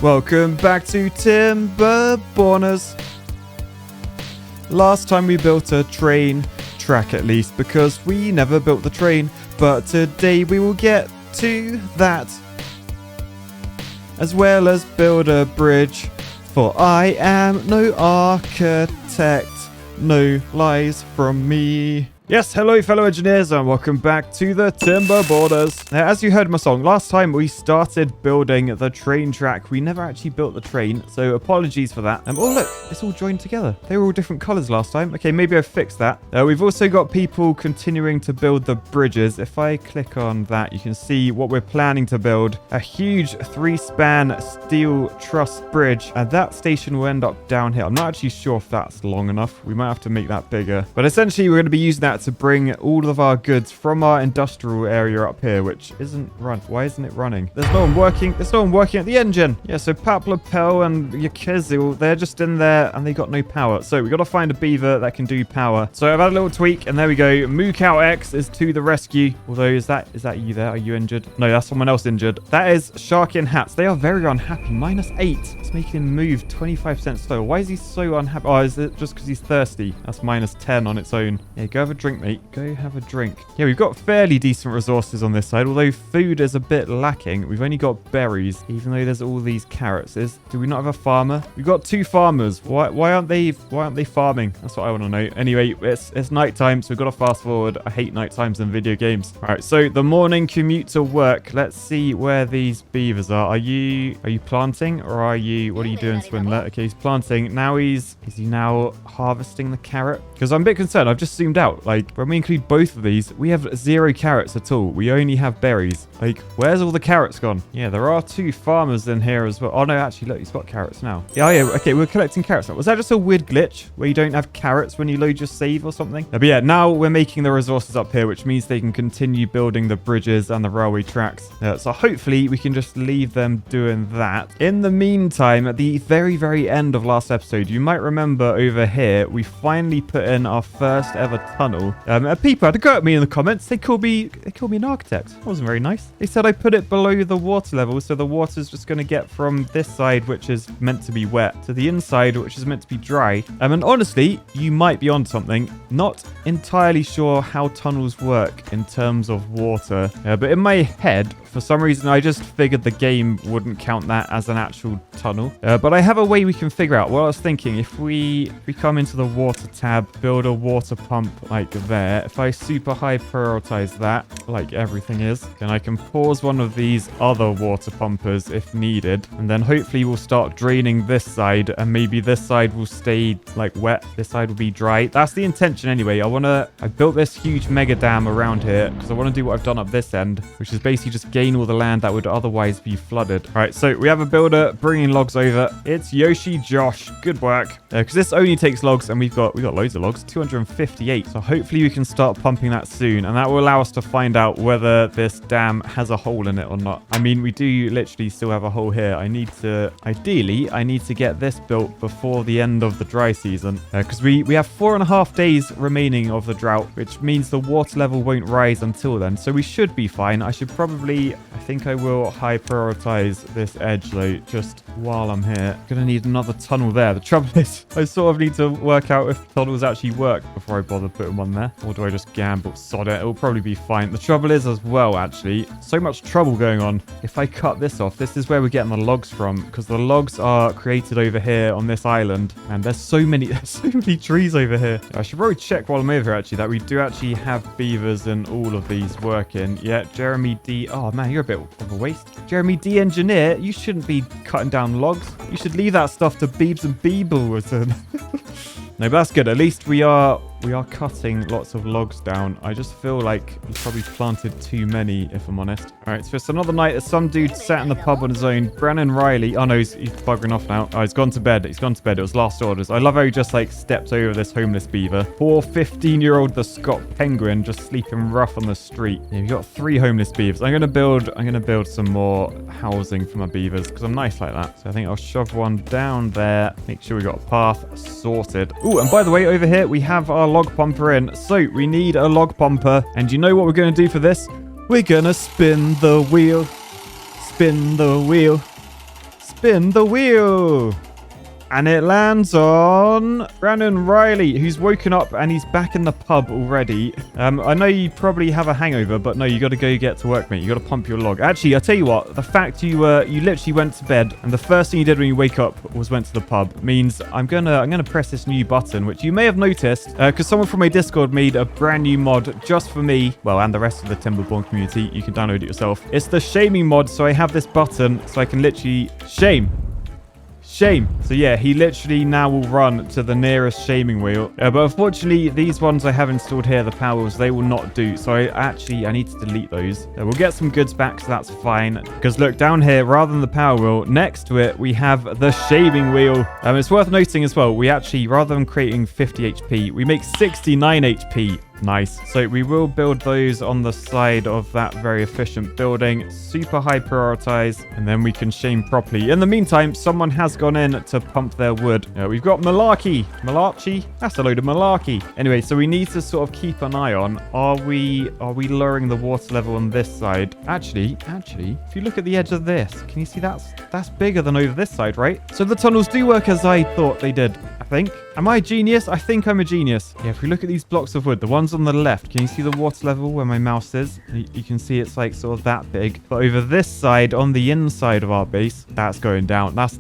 Welcome back to Timberborners. Last time we built a train track at least because we never built the train, but today we will get to that. As well as build a bridge, for I am no architect, no lies from me. Yes, hello fellow engineers and welcome back to the Timberborners. Now, as you heard in my song, last time we started building the train track. We never actually built the train, so apologies for that. Oh look, it's all joined together. They were all different colors last time. Okay, maybe I've fixed that. We've also got people continuing to build the bridges. If I click on that, you can see what we're planning to build. A huge 3-span steel truss bridge, and that station will end up down here. I'm not actually sure if that's long enough. We might have to make that bigger. But essentially, we're going to be using that to bring all of our goods from our industrial area up here, which isn't run. Why isn't it running? There's no one working. There's no one working at the engine. Yeah, so Paplapel and Yakizil, they're just in there and they got no power. So we got to find a beaver that can do power. So I've had a little tweak and there we go. Mookout X is to the rescue. Although, is that you there? Are you injured? No, that's someone else injured. That is Shark in Hats. They are very unhappy. -8. It's making him move 25% slower. Why is he so unhappy? Oh, is it just because he's thirsty? That's -10 on its own. Yeah, go have a drink, mate. Go have a drink. Yeah, we've got fairly decent resources on this side, although food is a bit lacking. We've only got berries, even though there's all these carrots. Do we not have a farmer? We've got 2 farmers. Why aren't they farming? That's what I want to know. Anyway, it's nighttime, so we've got to fast forward. I hate night times in video games. All right, so the morning commute to work. Let's see where these beavers are. Are you planting or what are you doing, Swindler? Okay, he's planting. Now is he now harvesting the carrot? Because I'm a bit concerned. I've just zoomed out. Like, when we include both of these, we have 0 carrots at all. We only have berries. Like, where's all the carrots gone? Yeah, there are 2 farmers in here as well. Oh, no, actually, look, he's got carrots now. Yeah, okay, we're collecting carrots now. Was that just a weird glitch where you don't have carrots when you load your save or something? But yeah, now we're making the resources up here, which means they can continue building the bridges and the railway tracks. So hopefully we can just leave them doing that. In the meantime, at the very, very end of last episode, you might remember over here, we finally put in our first ever tunnel. People had to go at me in the comments. They called me an architect. That wasn't very nice. They said I put it below the water level, so the water's just going to get from this side, which is meant to be wet, to the inside, which is meant to be dry. And honestly, you might be on something. Not entirely sure how tunnels work in terms of water, but in my head, for some reason, I just figured the game wouldn't count that as an actual tunnel. But I have a way we can figure out. What I was thinking, if we come into the water tab, build a water pump like there. If I super high prioritize that, like everything is, then I can pause one of these other water pumpers if needed. And then hopefully we'll start draining this side and maybe this side will stay like wet. This side will be dry. That's the intention anyway. I built this huge mega dam around here because I want to do what I've done up this end, which is basically just gain all the land that would otherwise be flooded. All right, so we have a builder bringing logs over. It's Yoshi Josh. Good work. Because this only takes logs and we've got loads of logs, 258. So hopefully we can start pumping that soon, and that will allow us to find out whether this dam has a hole in it or not. I mean, we do literally still have a hole here. Ideally, I need to get this built before the end of the dry season, because we have 4.5 days remaining of the drought, which means the water level won't rise until then. So we should be fine. I think I will high prioritize this edge though, just while I'm here. Gonna need another tunnel there. The trouble is, I sort of need to work out if tunnels actually work before I bother putting one there. Or do I just gamble? Sod it. It'll probably be fine. The trouble is as well, actually, so much trouble going on. If I cut this off, this is where we're getting the logs from, because the logs are created over here on this island, and there's so many trees over here. I should probably check while I'm over here, actually, that we do actually have beavers in all of these working. Yeah, Jeremy D. Oh, man, you're a bit of a waste. Jeremy D. Engineer, you shouldn't be cutting down logs. You should leave that stuff to Beebs and Beebles. No, but that's good. At least we are cutting lots of logs down. I just feel like he's probably planted too many, if I'm honest. All right, so it's another night. There's some dude sat in the pub on his own. Brennan Riley. Oh, no, he's buggering off now. Oh, he's gone to bed. It was last orders. I love how he just, like, stepped over this homeless beaver. Poor 15-year-old the Scott Penguin just sleeping rough on the street. Yeah, we've got 3 homeless beavers. I'm gonna build some more housing for my beavers because I'm nice like that. So I think I'll shove one down there. Make sure we got a path sorted. Oh, and by the way, over here, we have our log pumper in. So we need a log pumper. And you know what we're going to do for this? We're going to spin the wheel. Spin the wheel. spin the wheel. And it lands on Brandon Riley, who's woken up and he's back in the pub already. I know you probably have a hangover, but no, you got to go get to work, mate. You got to pump your log. Actually, I'll tell you what. The fact you literally went to bed and the first thing you did when you wake up was went to the pub means I'm gonna press this new button, which you may have noticed because someone from my Discord made a brand new mod just for me. Well, and the rest of the Timberborn community. You can download it yourself. It's the shaming mod, so I have this button so I can literally shame. So yeah, he literally now will run to the nearest shaming wheel. But unfortunately, these ones I have installed here, the power wheels, they will not do. So I need to delete those. We'll get some goods back, so that's fine. Because look, down here, rather than the power wheel, next to it, we have the shaming wheel. It's worth noting as well, we actually, rather than creating 50 HP, we make 69 HP. Nice. So we will build those on the side of that very efficient building. Super high prioritize. And then we can shame properly. In the meantime, someone has gone in to pump their wood. We've got malarkey. Malarkey? That's a load of malarkey. Anyway, so we need to sort of keep an eye on. Are we lowering the water level on this side? Actually, if you look at the edge of this, can you see that's bigger than over this side, right? So the tunnels do work as I thought they did, I think. Am I a genius? I think I'm a genius. Yeah, if we look at these blocks of wood, the ones on the left, can you see the water level where my mouse is? You can see it's like sort of that big. But over this side, on the inside of our base, that's going down. That's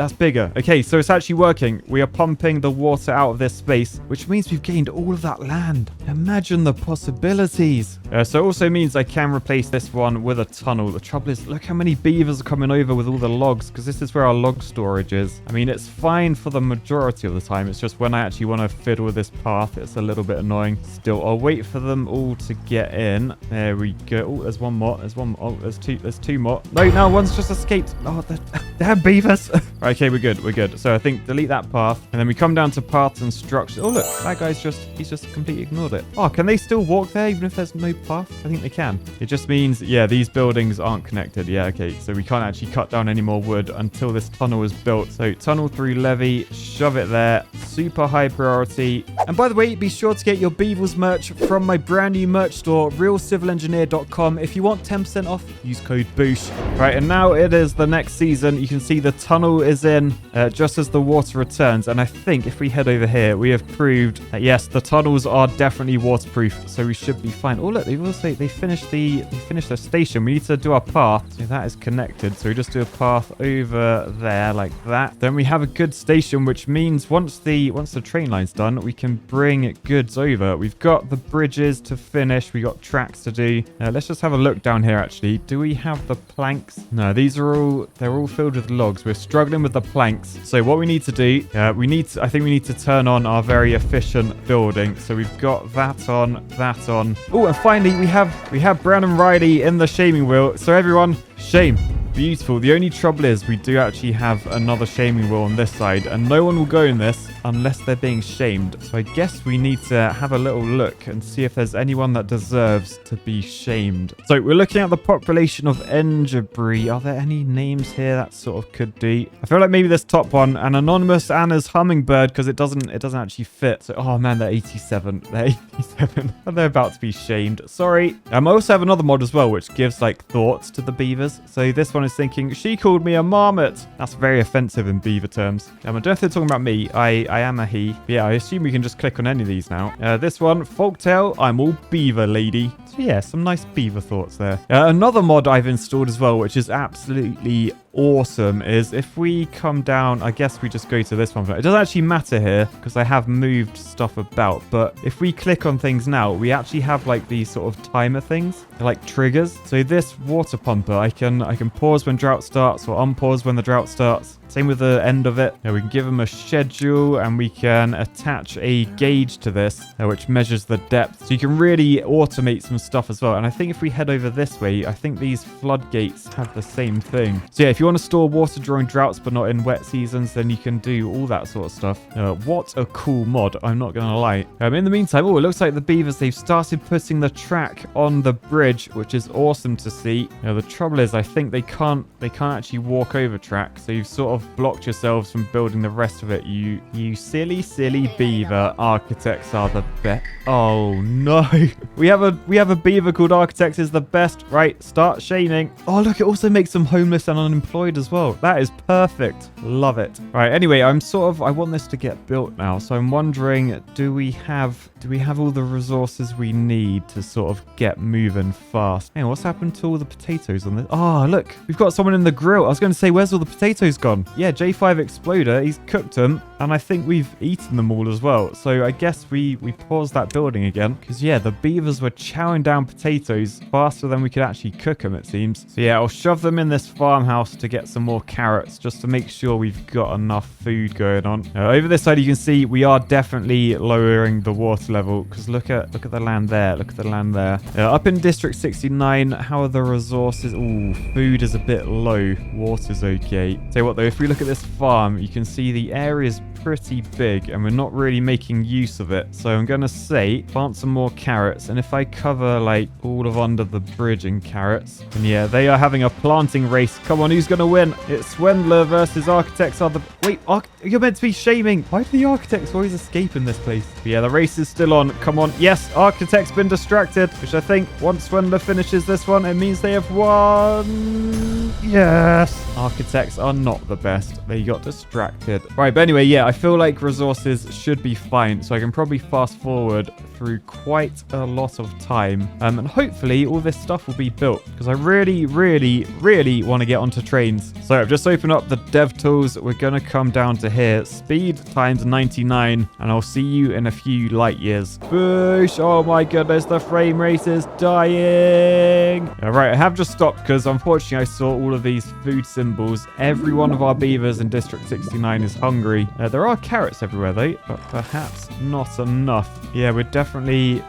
bigger. Okay, so it's actually working. We are pumping the water out of this space, which means we've gained all of that land. Imagine the possibilities. So it also means I can replace this one with a tunnel. The trouble is, look how many beavers are coming over with all the logs, because this is where our log storage is. I mean, it's fine for the majority of the time. It's just when I actually want to fiddle with this path, it's a little bit annoying. Still, I'll wait for them all to get in. There we go. Oh, there's one more. There's one more. Oh, there's two more. No, one's just escaped. Oh, they're beavers. Right, okay, we're good. So I think delete that path. And then we come down to paths and structure. Oh, look, that guy's he's just completely ignored it. Oh, can they still walk there even if there's no path? I think they can. It just means, yeah, these buildings aren't connected. Yeah, okay. So we can't actually cut down any more wood until this tunnel is built. So tunnel through levee, shove it there. Super high priority. And by the way, be sure to get your Beavers merch from my brand new merch store, realcivilengineer.com. If you want 10% off, use code BOOSH. Right, and now it is the next season. You can see the tunnel is in just as the water returns. And I think if we head over here, we have proved that yes, the tunnels are definitely waterproof, so we should be fine. Oh look, they finished their station. We need to do our path. So that is connected. So we just do a path over there like that. Then we have a good station, which means once the train line's done, we can bring goods over. We've got the bridges to finish. We got tracks to do. Let's just have a look down here actually. Do we have the planks? No, they're all filled with logs. We're struggling with the planks. So what we need to do, I think we need to turn on our very efficient building. So we've got that on. Oh, and finally we have Brandon Riley in the shaming wheel. So everyone, shame. Beautiful. The only trouble is we do actually have another shaming wheel on this side, and no one will go in this unless they're being shamed. So I guess we need to have a little look and see if there's anyone that deserves to be shamed. So we're looking at the population of Engebrie. Are there any names here that sort of could do? I feel like maybe this top one, an anonymous Anna's hummingbird, because it doesn't actually fit. So, oh man, they're 87. They're 87. And they're about to be shamed. Sorry. I also have another mod as well, which gives like thoughts to the beavers. So this one is thinking, she called me a marmot. That's very offensive in beaver terms. I don't know if they're talking about me. I am a he. But yeah, I assume we can just click on any of these now. This one, Folktale, I'm all beaver lady. So yeah, some nice beaver thoughts there. Another mod I've installed as well, which is absolutely awesome, is if we come down, I guess we just go to this one. It doesn't actually matter here because I have moved stuff about, but if we click on things now, we actually have like these sort of timer things. They're like triggers. So this water pumper, I can pause when drought starts or unpause when the drought starts. Same with the end of it. We can give them a schedule and we can attach a gauge to this, which measures the depth. So you can really automate some stuff as well. And I think if we head over this way, I think these floodgates have the same thing. So yeah, if you want to store water during droughts but not in wet seasons, then you can do all that sort of stuff. What a cool mod, I'm not gonna lie. In the meantime, it looks like the beavers, they've started putting the track on the bridge, which is awesome to see. The trouble is I think they can't actually walk over track, so you've sort of blocked yourselves from building the rest of it. You silly beaver. Architects are the best. Oh no. We have a beaver called Architects is the best. Right, start shaming. Oh look, it also makes them homeless and unemployed deployed as well. That is perfect. Love it. Right, anyway, I want this to get built now. So I'm wondering, do we have all the resources we need to sort of get moving fast? Hey, what's happened to all the potatoes on this? Oh, look, we've got someone in the grill. I was going to say, where's all the potatoes gone? Yeah, J5 Exploder, he's cooked them, and I think we've eaten them all as well. So I guess we paused that building again, because yeah, the beavers were chowing down potatoes faster than we could actually cook them, it seems. So yeah, I'll shove them in this farmhouse to get some more carrots, just to make sure we've got enough food going on. Over this side, you can see we are definitely lowering the water level, because look at the land there. Look at the land there. Up in District 69, how are the resources? Ooh, food is a bit low. Water's okay. Tell you what though, if we look at this farm, you can see the area's pretty big and we're not really making use of it. So I'm gonna say plant some more carrots, and if I cover like all of under the bridge in carrots, and yeah, they are having a planting race. Come on, who's gonna win? It's Swindler versus Architects are the... Wait, you're meant to be shaming. Why do the Architects always escape in this place? But yeah, the race is still on. Come on. Yes, Architect's been distracted, which I think once Swindler finishes this one, it means they have won. Yes. Architects are not the best. They got distracted. Right, but anyway, yeah, I feel like resources should be fine, so I can probably fast forward through quite a lot of time, and hopefully all this stuff will be built, because I really want to get onto trains. So I've just opened up the dev tools. We're gonna come down to here, speed times 99, and I'll see you in a few light years. Boosh! Oh my goodness, the frame rate is dying. All right, I have just stopped because unfortunately I saw all of these food symbols. Every one of our beavers in District 69 is hungry. There are carrots everywhere though, but perhaps not enough. Yeah, we're definitely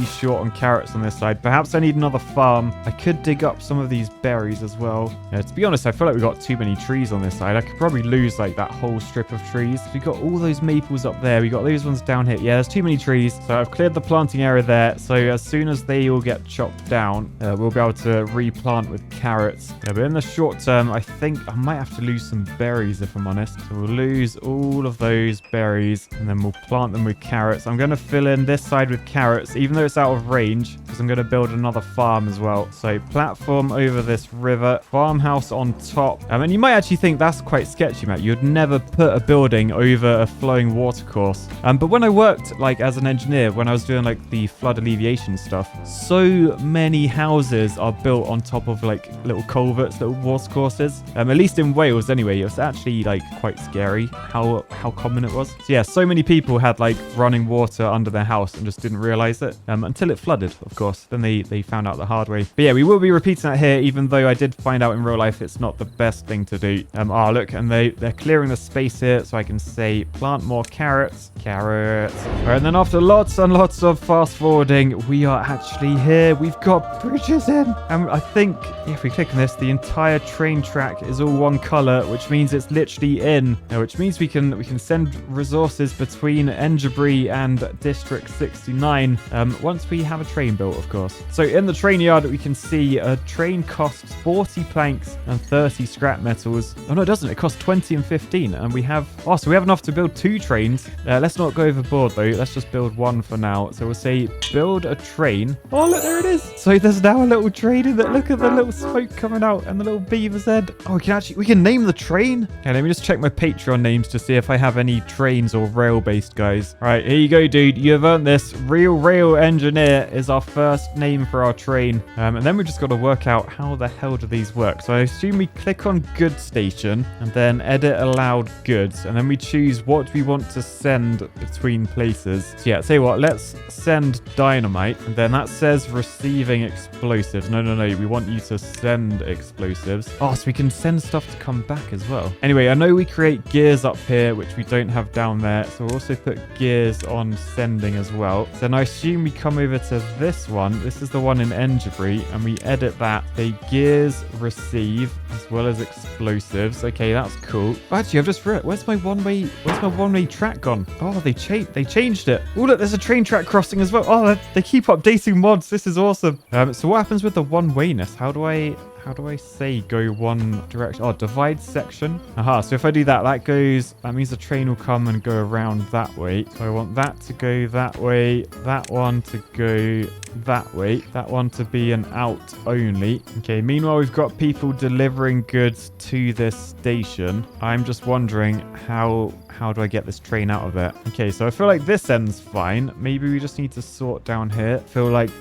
short on carrots on this side. Perhaps I need another farm. I could dig up some of these berries as well. Yeah, to be honest, I feel like we've got too many trees on this side. I could probably lose like that whole strip of trees. We got all those maples up there. We got those ones down here. Yeah, there's too many trees. So I've cleared the planting area there. So as soon as they all get chopped down, we'll be able to replant with carrots. Yeah, but in the short term, I think I might have to lose some berries if I'm honest. So we'll lose all of those berries and then we'll plant them with carrots. I'm going to fill in this side with carrots, even though it's out of range, because I'm going to build another farm as well. So platform over this river, farmhouse on top. And you might actually think that's quite sketchy, Matt. You'd never put a building over a flowing water course. But when I worked like as an engineer, when I was doing like the flood alleviation stuff, so many houses are built on top of like little culverts, little water courses. At least in Wales anyway. It was actually like quite scary how common it was. So yeah, so many people had like running water under their house and just didn't realize it until it flooded, of course. Then they found out the hard way. But yeah, we will be repeating that here, even though I did find out in real life it's not the best thing to do. Look, and they're clearing the space here, so I can say plant more carrots. All right, and then after lots and lots of fast forwarding, we are actually here. We've got bridges in. And I think if we click on this, the entire train track is all one color, which means it's literally in, which means we can send resources between Enderbury and District 69 once we have a train built, of course. So in the train yard, we can see a train costs 40 planks and 30 scrap metals. Oh no, it doesn't. It costs 20 and 15, and we have so we have enough to build 2 trains. Let's not go overboard though. Let's just build 1 for now. So we'll say build a train. Oh look, there it is. So there's now a little train in it. Look at the little smoke coming out and the little beaver's head. Oh, we can name the train. Okay, let me just check my Patreon names to see if I have any trains or rail-based guys. All right, here you go, dude. You have earned this. Real Rail Engineer is our first name for our train. And then we just got to work out how the hell do these work. So I assume we click on goods station and then edit allowed goods. And then we choose what we want to send between places. So yeah, say what, let's send dynamite. And then that says receiving explosives. No. We want you to send explosives. Oh, so we can send stuff to come back as well. Anyway, I know we create gears up here, which we don't have down there. So we'll also put gears on sending as well. So then I assume we come over to this one. This is the one in Enderbury, and we edit that. They gears receive as well as explosives. Okay, that's cool. Oh, actually, I've just read. Where's my one-way track gone? Oh, they changed it. Oh, look, there's a train track crossing as well. Oh, they keep updating mods. This is awesome. So what happens with the one-wayness? How do I how do I say go one direction? Oh, divide section. Aha, so if I do that, that means the train will come and go around that way. So I want that to go that way, that one to go that way, that one to be an out only. Okay, meanwhile, we've got people delivering goods to this station. I'm just wondering how do I get this train out of it? Okay, so I feel like this end's fine. Maybe we just need to sort down here. I feel like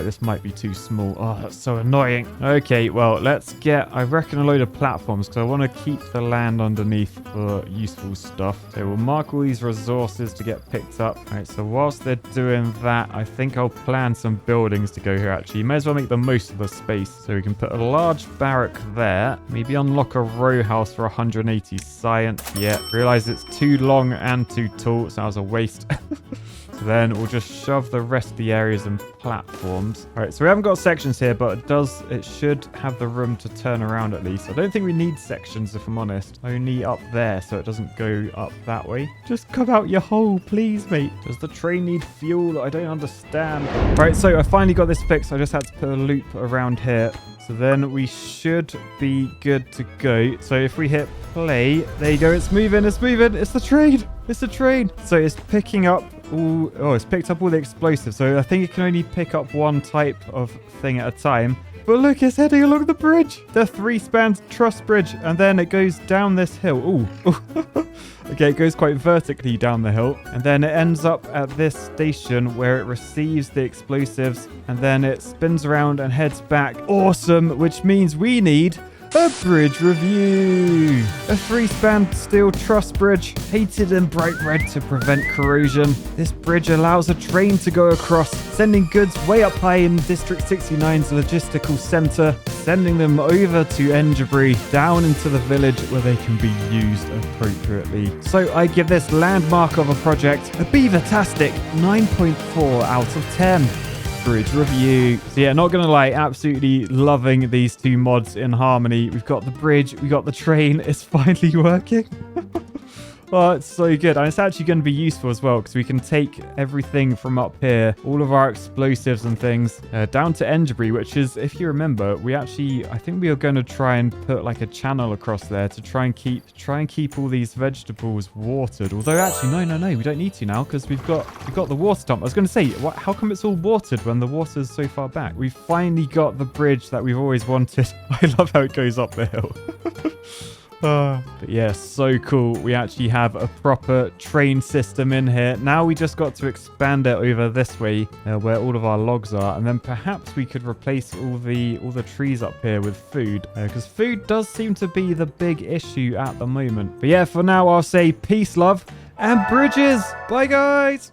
this might be too small. Oh, that's so annoying. Okay, well, let's get, I reckon, a load of platforms because I want to keep the land underneath for useful stuff. So we'll mark all these resources to get picked up. All right, so whilst they're doing that, I think I'll plan some buildings to go here, actually. You may as well make the most of the space. So we can put a large barrack there. Maybe unlock a row house for 180 science. Yeah, realize it's too long and too tall, so that was a waste. So then we'll just shove the rest of the areas in platforms. All right, so we haven't got sections here, but it should have the room to turn around at least. I don't think we need sections, if I'm honest. Only up there, so it doesn't go up that way. Just come out your hole, please, mate. Does the train need fuel? I don't understand. All right, so I finally got this fixed. I just had to put a loop around here. So then we should be good to go. So if we hit play, there you go. It's moving. It's moving. It's the train. It's the train. So it's picking up all... Oh, it's picked up all the explosives. So I think it can only pick up one type of thing at a time. But look, it's heading along the bridge. The 3-span truss bridge. And then it goes down this hill. Ooh. Okay, it goes quite vertically down the hill. And then it ends up at this station where it receives the explosives. And then it spins around and heads back. Awesome, which means we need a bridge review. A 3-span steel truss bridge, painted in bright red to prevent corrosion. This bridge allows a train to go across, sending goods way up high in District 69's logistical center, sending them over to Enderbury, down into the village where they can be used appropriately. So I give this landmark of a project a beaver-tastic 9.4 out of 10. Bridge review. So yeah, not gonna lie, absolutely loving these two mods in harmony. We've got the bridge, we got the train. It's finally working. Oh, it's so good. And it's actually going to be useful as well because we can take everything from up here, all of our explosives and things, down to Enderbury, which is, if you remember, I think we are going to try and put like a channel across there to try and keep all these vegetables watered. Although actually, no, we don't need to now because we've got the water dump. I was going to say, how come it's all watered when the water's so far back? We've finally got the bridge that we've always wanted. I love how it goes up the hill. But yeah, so cool. We actually have a proper train system in here. Now we just got to expand it over this way where all of our logs are. And then perhaps we could replace all the trees up here with food. Because food does seem to be the big issue at the moment. But yeah, for now, I'll say peace, love, and bridges. Bye, guys.